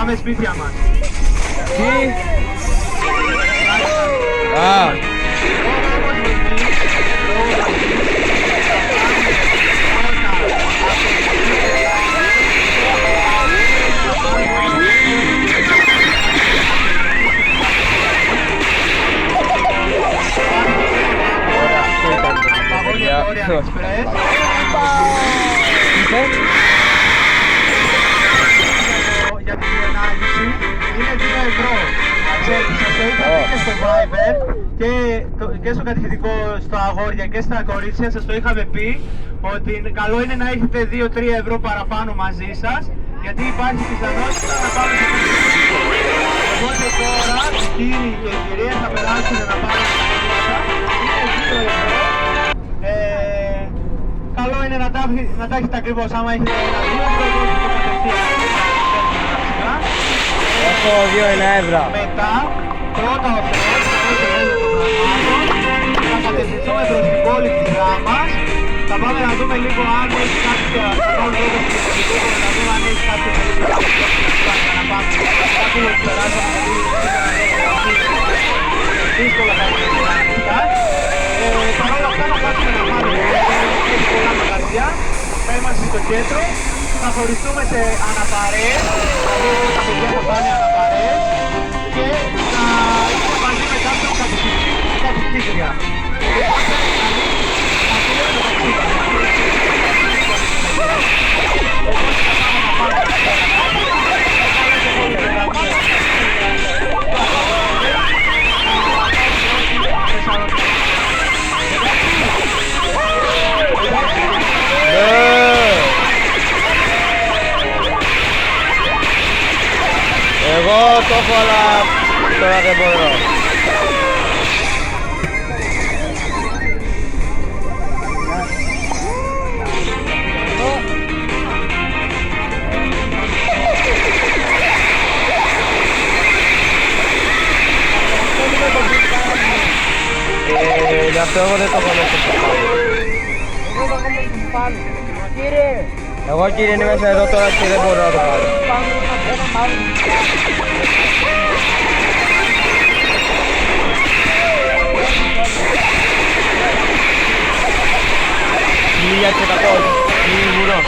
πάμε σπίτια μας. Τι? Για την ανάλυση είναι 2 ευρώ. Σας το είχα πει και στο Viber και στο κατηχητικό στο αγόρια και στα κορίτσια, σας το είχαμε πει ότι καλό είναι να έχετε 2-3 ευρώ παραπάνω μαζί σας, γιατί υπάρχει πιθανότητα να πάμε σε κατηχητικό. Οπότε τώρα οι κύριοι και οι κυρίες θα περάσουν να πάρουν τα χρήματα. Είναι 2 ευρώ. Καλό είναι να τα έχετε ακριβώς, άμα έχετε ένα 2 ευρώ, δώστε το κατευθείαν. Έχω 2 ευρώ. Μετά, πρώτα ο Θεός, θα κατευθυνθούμε προς την πόλη της Γράμμας. Θα πάμε να δούμε λίγο αν έχει κάποια, να δούμε αν έχει κάποια να πάμε. Κάτι που περάσαμε, δύσκολα θα είναι αυτά. Παρ' όλα αυτά να κάτσουμε να πάρουμε, έχει πολλά μαγαζιά, θα είμαστε στο κέντρο. Θα χωριστούμε σε αναπαρές, δηλαδή τα παιδιά θα πάνε αναπαρές και θα είμαστε μαζί με κάποιον κατηχήτρια. Εγώ το έχω, αλλά τώρα δεν μπορώ. Γι' αυτό εγώ δεν το έχω μέσα στο πάνω. Εγώ κύριε είναι μέσα εδώ τώρα και δεν μπορώ να το πάρω. Μιλιά και κακός, μιλγουρό.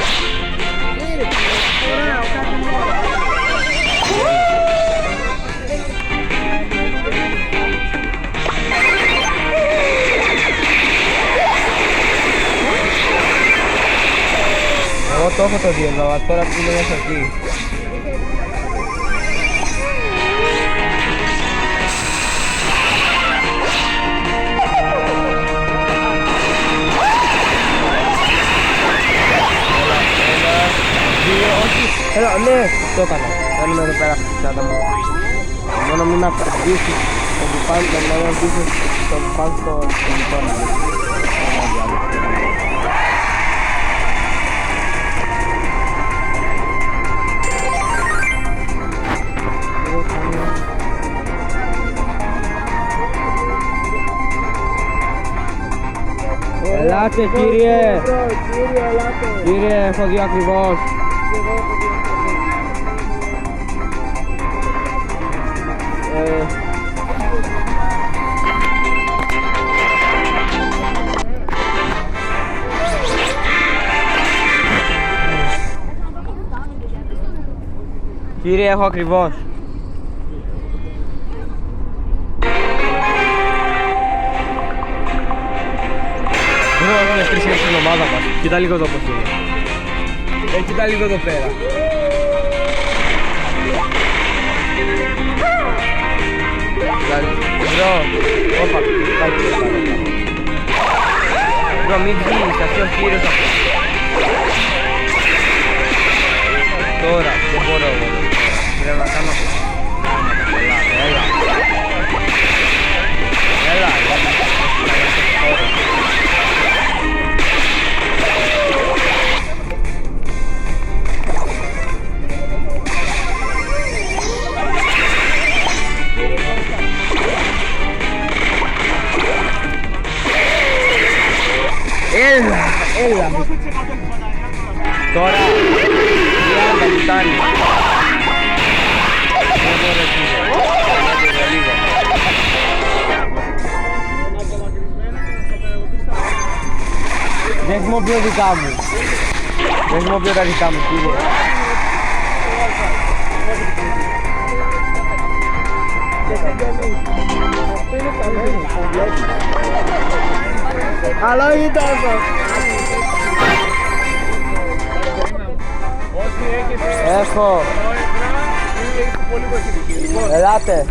Εγώ το έχω το 2 ευρώ, τώρα που είναι μέσα εκεί. Έλα, ναι, το έκανα. Θέλουμε εδώ πέρα στην τσάντα μου. Μόνο μην απαντήσεις το μπουφάν, να μην απαντήσεις το μπουφάν στο γειτόνα. Ελάτε κύριε! Κύριε, έχω 2 ακριβώς. Κύριε, έχω ακριβώς. Έχουμε 3 στην ομάδα μας. Κοίτα λίγο εδώ πως είναι. Κοίτα λίγο εδώ πέρα. Μπρο, όπα, πάει και εδώ. Μπρο, μην βγεις, αυτός ο κύριος αυτό. Τώρα, δεν μπορώ εγώ. Πρέπει να κάνω πολλά. Έλα. Έλα. Έλα. Τώρα, 30 φτάνει. Δεν χρησιμοποιώ δικά μου. Δεν χρησιμοποιώ τα δικά μου, κύριε. Αλλά όχι τόσο. Έχω. Ελάτε.